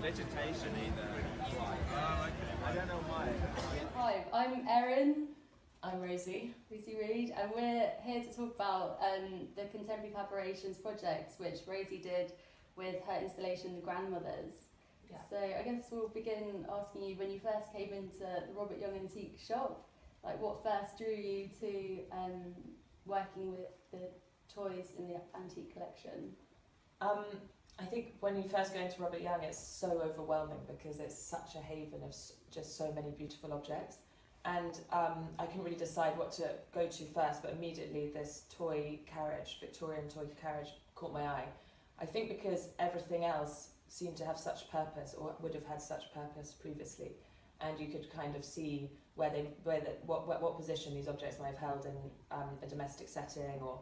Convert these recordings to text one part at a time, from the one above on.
vegetation either. Oh, okay. I don't know why. Hi, I'm Erin. I'm Rosie Reed, and we're here to talk about the Contemporary Collaborations project, which Rosie did with her installation, The Grandmothers. Yeah. So I guess we'll begin asking you, when you first came into the Robert Young Antique Shop, like what first drew you to working with the toys in the antique collection? I think when you first go into Robert Young, it's so overwhelming because it's such a haven of just so many beautiful objects. And I couldn't really decide what to go to first, but immediately this toy carriage, Victorian toy carriage, caught my eye. I think because everything else seemed to have such purpose, or would have had such purpose previously, and you could kind of see what position these objects might have held in a domestic setting, or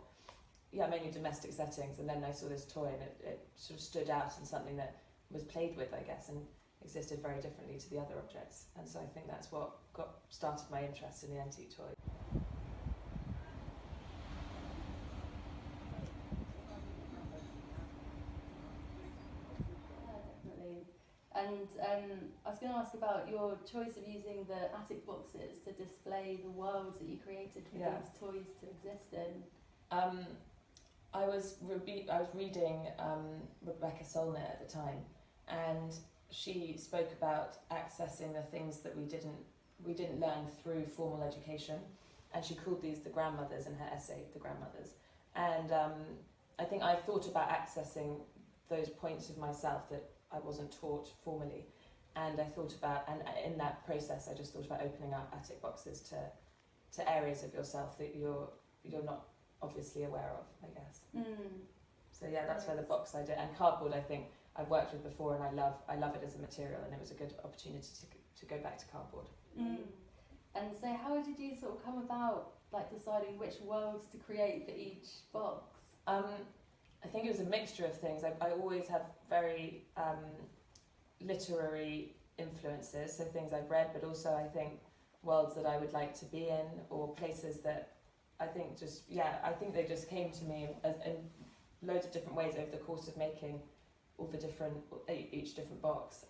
mainly domestic settings. And then I saw this toy, and it sort of stood out in something that was played with, I guess, and existed very differently to the other objects. And so I think that's what started my interest in the antique toy. And I was going to ask about your choice of using the attic boxes to display the worlds that you created for these toys to exist in. I was reading Rebecca Solnit at the time, and she spoke about accessing the things that we didn't learn through formal education, and she called these the grandmothers in her essay, The Grandmothers. And I think I thought about accessing those points of myself that I wasn't taught formally, and I thought about, and in that process I just thought about opening up attic boxes to areas of yourself that you're not obviously aware of, I guess. So yeah, that's where the box idea, and cardboard I think I've worked with before, and I love it as a material, and it was a good opportunity to go back to cardboard. And so how did you sort of come about like deciding which worlds to create for each box? I think it was a mixture of things. I always have very literary influences, so things I've read, but also I think worlds that I would like to be in, or places that I think they just came to me in loads of different ways over the course of making each different box.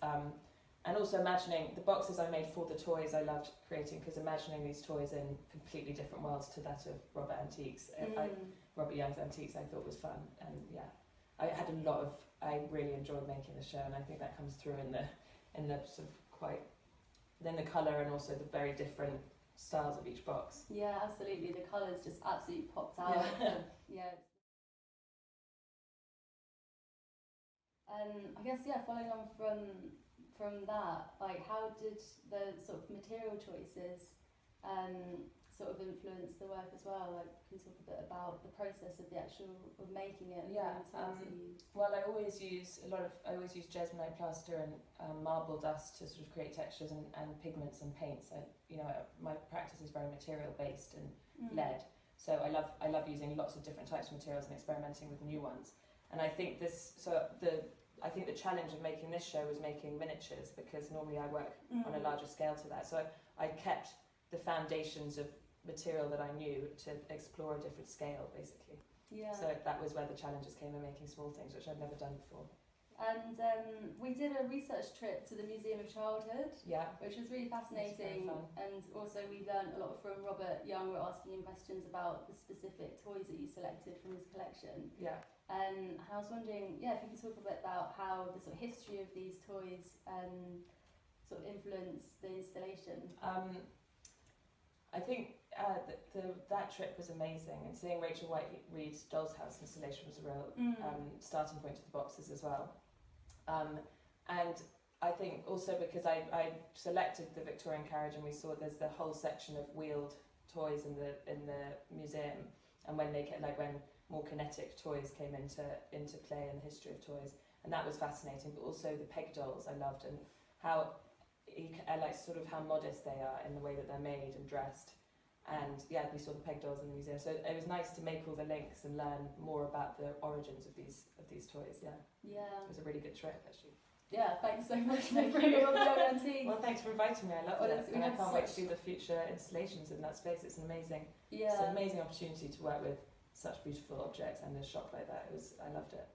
And also imagining the boxes I made for the toys I loved creating, because imagining these toys in completely different worlds to that of Robert Young's Antiques I thought was fun. And yeah, I really enjoyed making the show, and I think that comes through in the sort of the colour, and also the very different styles of each box. Yeah, absolutely. The colours just absolutely popped out. Yeah. I guess following on from that, like how did the sort of material choices sort of influence the work as well? Like, can you talk a bit about the process of the actual of making it? Well, I always use jesmonite plaster and marble dust to sort of create textures and pigments and paints. My practice is very material based and lead, so I love using lots of different types of materials and experimenting with new ones. And I think the challenge of making this show was making miniatures, because normally I work on a larger scale to that. So I kept the foundations of material that I knew to explore a different scale, basically. Yeah. So that was where the challenges came in making small things, which I'd never done before. And we did a research trip to the Museum of Childhood, which was really fascinating. And also we learned a lot from Robert Young. We were asking him questions about the specific toys that you selected from his collection. Yeah. And I was wondering, if you could talk a bit about how the sort of history of these toys sort of influenced the installation. I think that trip was amazing, and seeing Rachel White-Reed's Doll's House installation was a real starting point to the boxes as well. And I think also because I selected the Victorian carriage, and we saw there's the whole section of wheeled toys in the museum, and when more kinetic toys came into play in the history of toys, and that was fascinating. But also the peg dolls I loved, and how I like sort of how modest they are in the way that they're made and dressed. And we saw the peg dolls in the museum, so it was nice to make all the links and learn more about the origins of these toys. It was a really good trip, actually. Yeah, thanks so much for bringing on the Young Antiques. Well, thanks for inviting me. I love it, and I can't wait to see the future installations in that space. It's an amazing opportunity to work with such beautiful objects and a shop like that. I loved it.